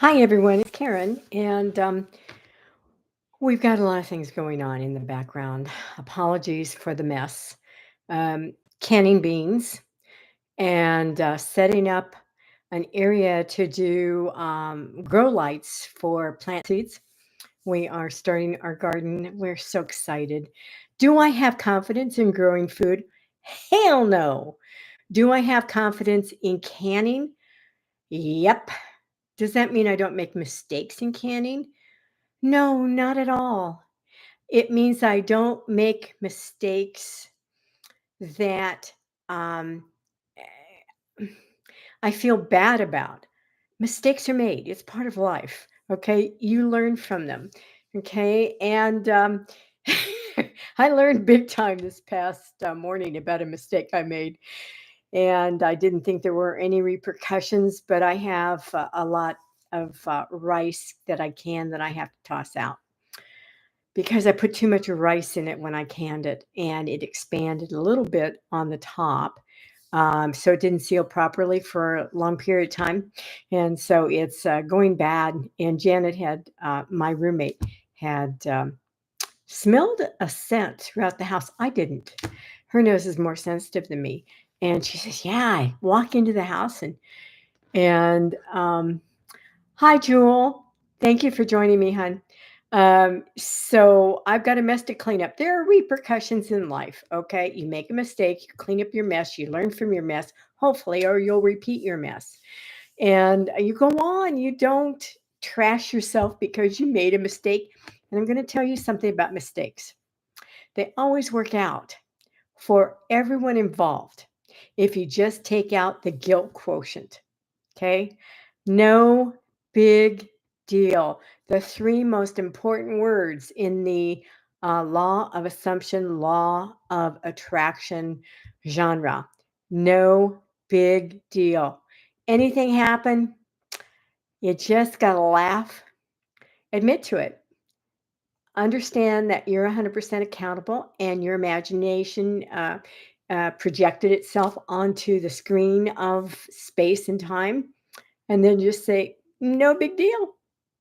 Hi, everyone. It's Karen, and we've got a lot of things going on in the background. Apologies for the mess. Um, Canning beans and setting up an area to do grow lights for plant seeds. We are starting our garden. We're so excited. Do I have confidence in growing food? Hell no. Do I have confidence in canning? Yep. Does that mean I don't make mistakes in canning? No, not at all. It means I don't make mistakes that um, eh, I feel bad about. Mistakes are made. It's part of life. Okay. You learn from them. Okay. And I learned big time this past morning about a mistake I made. And I didn't think there were any repercussions, but I have a lot of rice that I have to toss out because I put too much rice in it when I canned it, and it expanded a little bit on the top. So it didn't seal properly for a long period of time, and so it's going bad. And Janet my roommate, had smelled a scent throughout the house. I didn't. Her nose is more sensitive than me, and she says, "Yeah." I walk into the house and hi, Jewel. Thank you for joining me, hon. So I've got a mess to clean up. There are repercussions in life. Okay. You make a mistake, you clean up your mess, you learn from your mess, hopefully, or you'll repeat your mess. And you go on. You don't trash yourself because you made a mistake. And I'm going to tell you something about mistakes. They always work out for everyone involved if you just take out the guilt quotient. Okay. No big deal. The three most important words in the law of assumption, law of attraction genre. No big deal. Anything happen, you just got to laugh, admit to it. Understand that you're 100% accountable and your imagination projected itself onto the screen of space and time, and then just say, no big deal.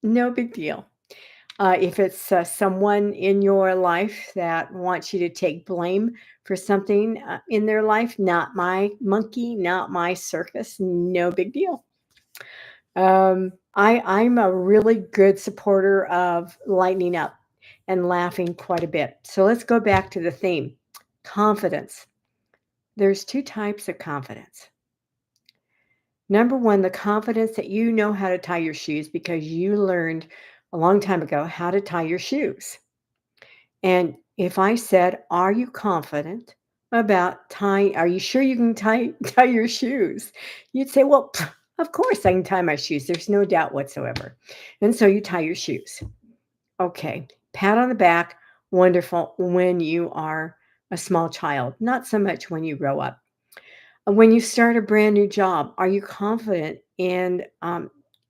No big deal. If it's someone in your life that wants you to take blame for something in their life, not my monkey, not my circus, no big deal. I'm a really good supporter of lightening up and laughing quite a bit. So let's go back to the theme confidence. There's two types of confidence. Number one, the confidence that you know how to tie your shoes because you learned a long time ago how to tie your shoes. And if I said, "Are you confident about tying? Are you sure you can tie tie your shoes?" You'd say, "Well, of course I can tie my shoes. There's no doubt whatsoever." And so you tie your shoes. Okay. Pat on the back. Wonderful when you are a small child, not so much when you grow up. When you start a brand new job, are you confident in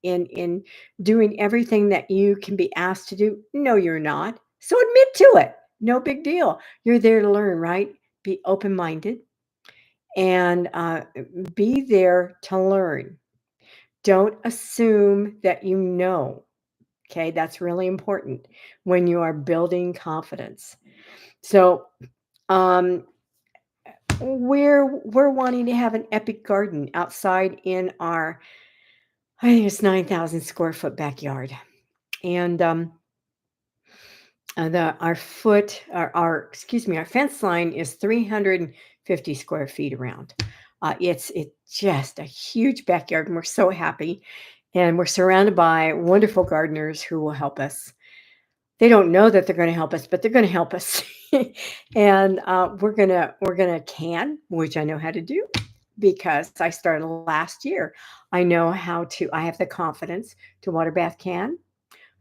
doing everything that you can be asked to do? No, you're not. So admit to it. No big deal. You're there to learn, right? Be open minded and be there to learn. Don't assume that you know. Okay, that's really important when you are building confidence. So, um, we're wanting to have an epic garden outside in our, I think it's 9,000 square foot backyard. And the our foot our excuse me, our fence line is 350 square feet around. It's just a huge backyard, and we're so happy. And we're surrounded by wonderful gardeners who will help us. They don't know that they're going to help us, but they're going to help us. And we're gonna can, which I know how to do because I started last year. I know how to. I have the confidence to water bath can.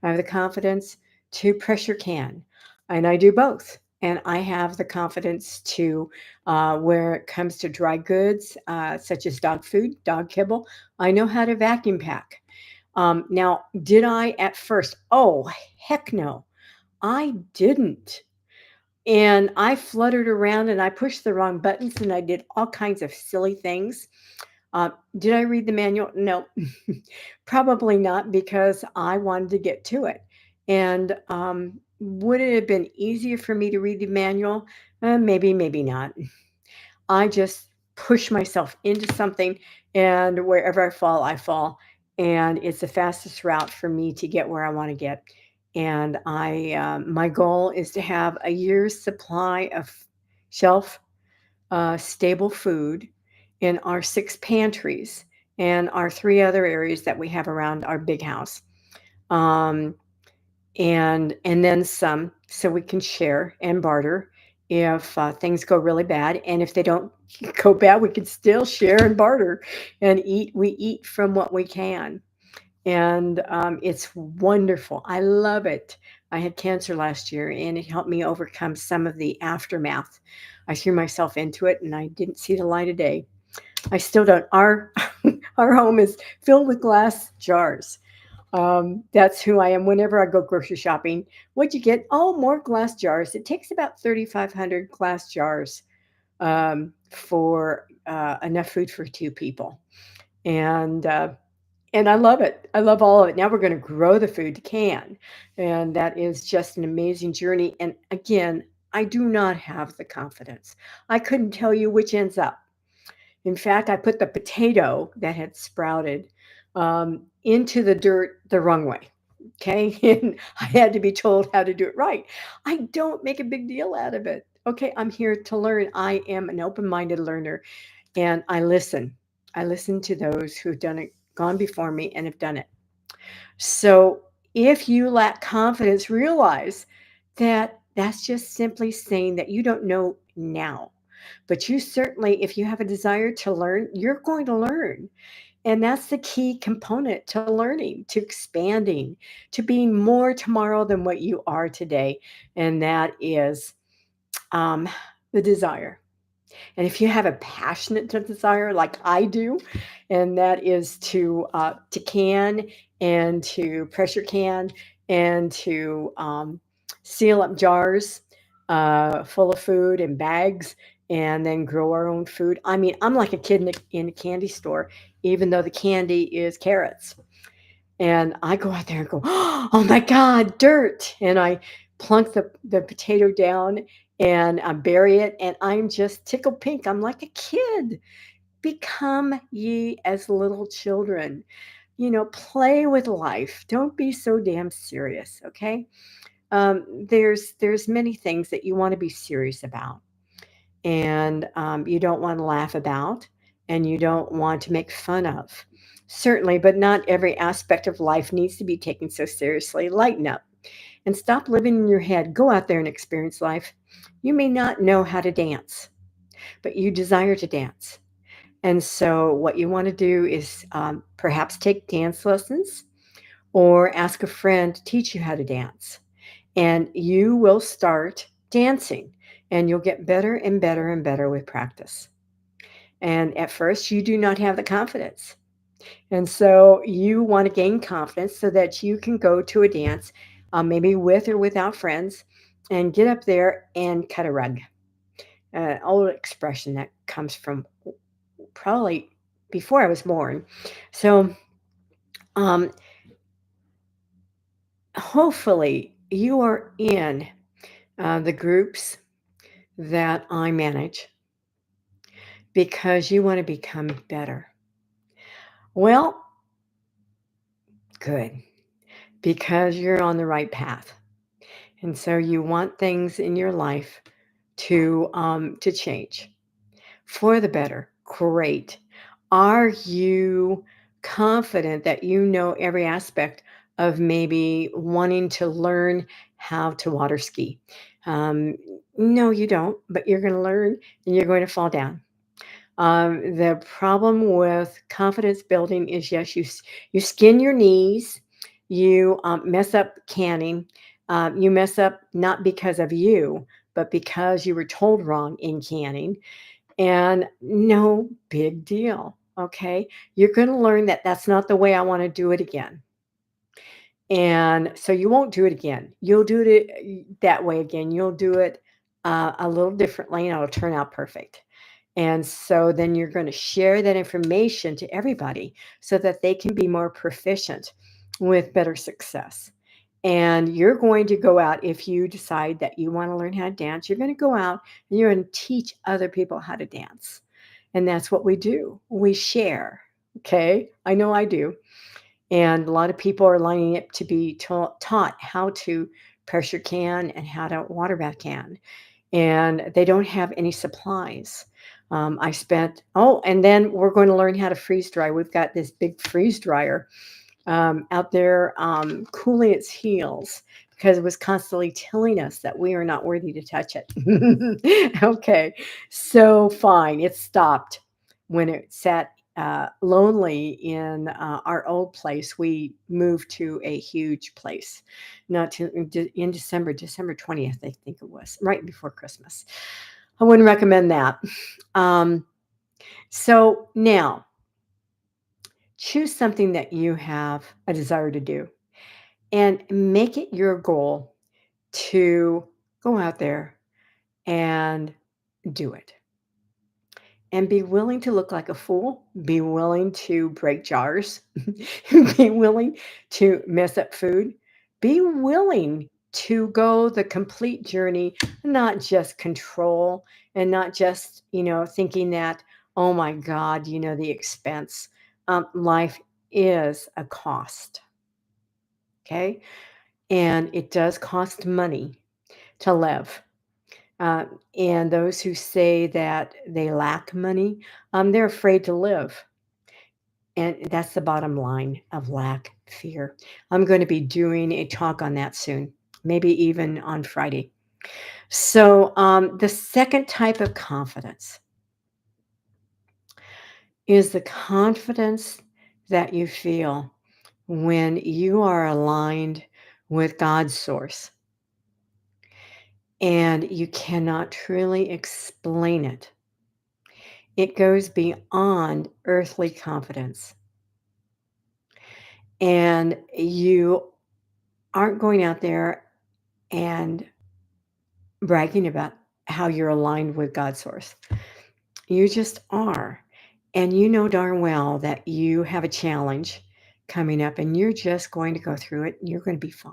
I have the confidence to pressure can, and I do both. And I have the confidence to, where it comes to dry goods, such as dog food, dog kibble, I know how to vacuum pack. Now, did I at first? Oh, heck no, I didn't. And I fluttered around and I pushed the wrong buttons and I did all kinds of silly things. Did I read the manual? No, probably not because I wanted to get to it. And would it have been easier for me to read the manual? Maybe, maybe not. I just push myself into something, and wherever I fall, I fall. And it's the fastest route for me to get where I want to get. And my goal is to have a year's supply of shelf stable food in our six pantries and our three other areas that we have around our big house. Um, and then some, so we can share and barter if things go really bad, and if they don't go bad, we can still share and barter and eat. We eat from what we can, and it's wonderful. I love it. I had cancer last year, and it helped me overcome some of the aftermath. I threw myself into it, and I didn't see the light of day. I still don't. Our our home is filled with glass jars. That's who I am whenever I go grocery shopping. What'd you get? Oh, more glass jars. It takes about 3,500 glass jars for enough food for two people. And and I love it. I love all of it. Now we're going to grow the food to can. And that is just an amazing journey. And again, I do not have the confidence. I couldn't tell you which ends up. In fact, I put the potato that had sprouted into the dirt the wrong way. Okay. And I had to be told how to do it right. I don't make a big deal out of it. Okay. I'm here to learn. I am an open minded learner, and I listen. I listen to those who've done it, gone before me, and have done it. So if you lack confidence, realize that that's just simply saying that you don't know now. But you certainly, if you have a desire to learn, you're going to learn. And that's the key component to learning, to expanding, to being more tomorrow than what you are today. And that is um, the desire. And if you have a passionate desire like I do, and that is to can and to pressure can and to seal up jars full of food and bags, and then grow our own food. I mean, I'm like a kid in a candy store, even though the candy is carrots. And I go out there and go, "Oh my God, dirt!" And I plunk the potato down and I bury it, and I'm just tickled pink. I'm like a kid. Become ye as little children. Play with life. Don't be so damn serious. Okay. There's many things that you want to be serious about, and you don't want to laugh about, and you don't want to make fun of. Certainly, but not every aspect of life needs to be taken so seriously. Lighten up and stop living in your head. Go out there and experience life. You may not know how to dance, but you desire to dance. And so, what you want to do is perhaps take dance lessons or ask a friend to teach you how to dance. And you will start dancing, and you'll get better and better and better with practice. And at first, you do not have the confidence. And so, you want to gain confidence so that you can go to a dance, maybe with or without friends, and get up there and cut a rug. Old expression that comes from probably before I was born. So, um, hopefully, you are in the groups that I manage because you want to become better. Well, good, because you're on the right path. And so you want things in your life to change for the better. Great. Are you confident that you know every aspect of maybe wanting to learn how to water ski? Um, no, you don't, but you're going to learn and you're going to fall down. The problem with confidence building is, yes, you skin your knees, you mess up canning, you mess up not because of you, but because you were told wrong in canning, and no big deal. Okay, you're going to learn that that's not the way I want to do it again, and so you won't do it again. You'll do it that way again. You'll do it a little differently, and it'll turn out perfect. And so then you're going to share that information to everybody so that they can be more proficient with better success. And you're going to go out, if you decide that you want to learn how to dance, you're going to go out and you're going to teach other people how to dance. And that's what we do. We share. Okay. I know I do. And a lot of people are lining up to be taught how to pressure can and how to water bath can, and they don't have any supplies. And then we're going to learn how to freeze dry. We've got this big freeze dryer out there cooling its heels because it was constantly telling us that we are not worthy to touch it. Okay, so fine, it stopped when it sat lonely in our old place. We moved to a huge place, not to in December 20th, I think it was, right before Christmas. I wouldn't recommend that. Um, so now choose something that you have a desire to do and make it your goal to go out there and do it. And be willing to look like a fool, be willing to break jars, be willing to mess up food, be willing to go the complete journey, not just control and not just, thinking that, oh my God, the expense. Life is a cost. Okay. And it does cost money to live. Uh, and those who say that they lack money, they're afraid to live. And that's the bottom line of lack fear. I'm going to be doing a talk on that soon, maybe even on Friday. So, the second type of confidence is the confidence that you feel when you are aligned with God's source and you cannot truly explain it. It goes beyond earthly confidence. And you aren't going out there and bragging about how you're aligned with God's source. You just are. And you know darn well that you have a challenge coming up and you're just going to go through it and you're going to be fine.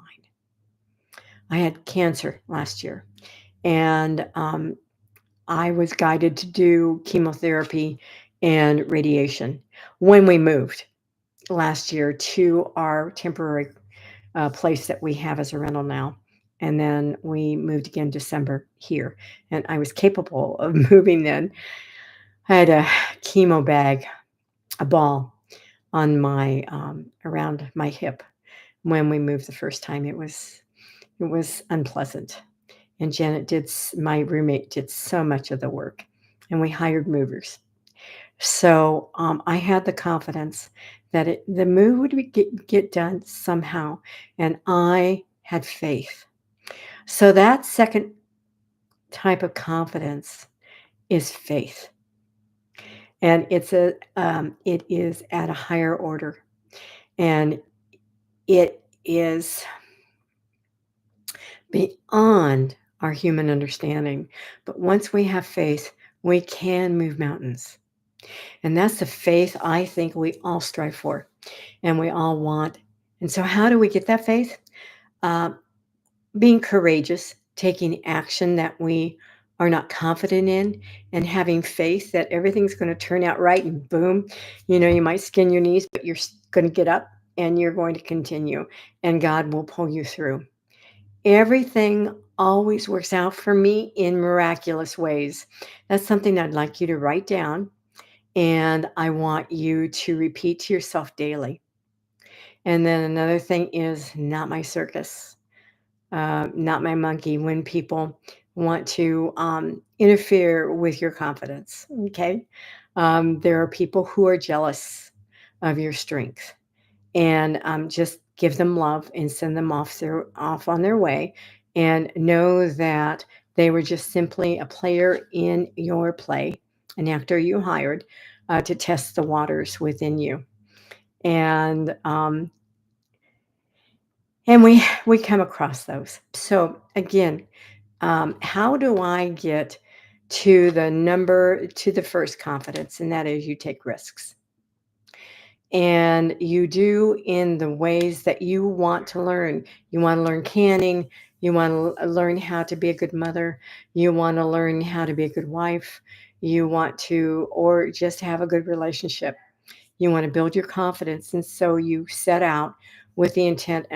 I had cancer last year and I was guided to do chemotherapy and radiation when we moved last year to our temporary place that we have as a rental now. And then we moved again December here. And I was capable of moving then. I had a chemo bag, a ball on my around my hip when we moved the first time. It was unpleasant. And my roommate did so much of the work, and we hired movers. So I had the confidence that the move would get done somehow, and I had faith. So that second type of confidence is faith, and it is at a higher order, and it is beyond our human understanding. But once we have faith, we can move mountains. And that's the faith I think we all strive for and we all want. And so, how do we get that faith? Uh, Being courageous, taking action that we are not confident in, and having faith that everything's going to turn out right. And boom, you might skin your knees, but you're going to get up and you're going to continue, and God will pull you through. Everything always works out for me in miraculous ways. That's something I'd like you to write down and I want you to repeat to yourself daily. And then another thing is not my circus, not my monkey when people want to interfere with your confidence. Okay. There are people who are jealous of your strength and just give them love and send them off on their way and know that they were just simply a player in your play, an actor you hired to test the waters within you. And we come across those. So again, how do I get to the first confidence, and that is you take risks. And you do in the ways that you want to learn. You want to learn canning, you want to learn how to be a good mother, you want to learn how to be a good wife, you want to, or just have a good relationship. You want to build your confidence. And so you set out with the intent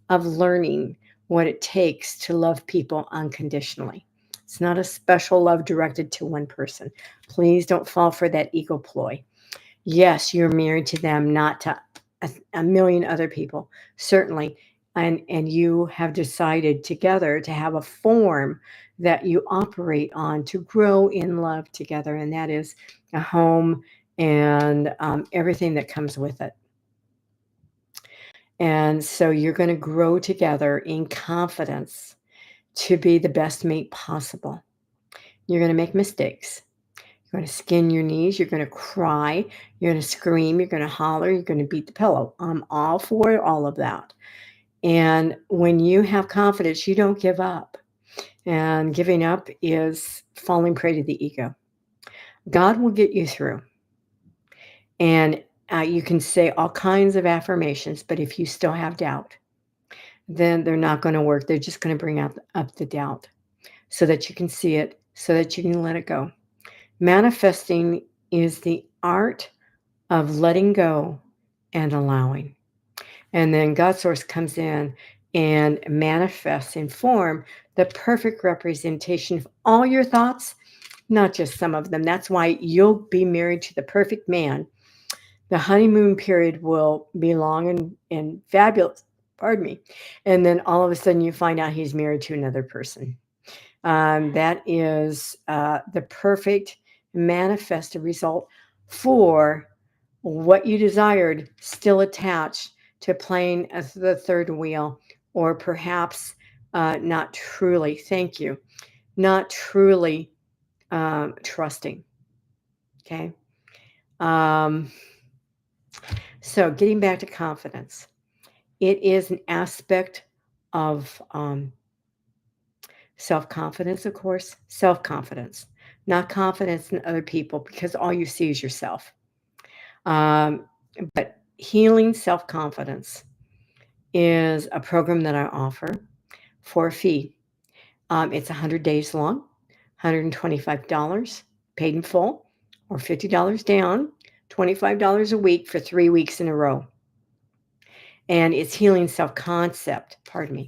of learning what it takes to love people unconditionally. It's not a special love directed to one person. Please don't fall for that ego ploy. Yes, you're married to them, not to a million other people, certainly. And you have decided together to have a form that you operate on to grow in love together, and that is a home and everything that comes with it. And so you're going to grow together in confidence to be the best mate possible. You're going to make mistakes. You're going to skin your knees. You're going to cry. You're going to scream. You're going to holler. You're going to beat the pillow. I'm all for all of that. And when you have confidence, you don't give up. And giving up is falling prey to the ego. God will get you through. And you can say all kinds of affirmations, but if you still have doubt, then they're not going to work. They're just going to bring out up the doubt so that you can see it, so that you can let it go. Manifesting is the art of letting go and allowing. And then God source comes in and manifests in form the perfect representation of all your thoughts, not just some of them. That's why you'll be married to the perfect man. The honeymoon period will be long and fabulous. Pardon me. And then all of a sudden you find out he's married to another person. That is the perfect manifested result for what you desired still attached to playing as the third wheel, or perhaps not truly, thank you, not truly trusting. Okay. Um, so getting back to confidence, it is an aspect of self confidence, of course, self confidence, not confidence in other people because all you see is yourself. Um, but healing self confidence is a program that I offer for a fee. It's 100 days long, $125 paid in full, or $50 down, $25 a week for 3 weeks in a row. And it's healing self concept, pardon me.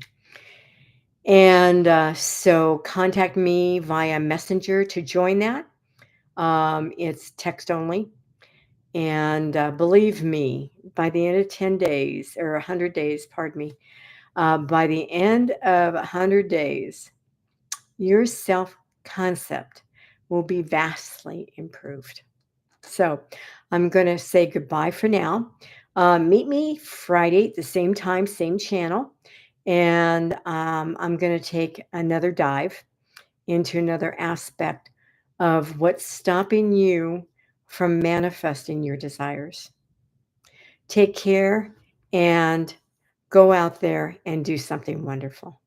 And so contact me via Messenger to join that. It's text only. And believe me, by the end of 10 days or 100 days, pardon me, by the end of 100 days, your self concept will be vastly improved. So I'm going to say goodbye for now. Meet me Friday at the same time, same channel. And I'm going to take another dive into another aspect of what's stopping you from manifesting your desires. Take care and go out there and do something wonderful.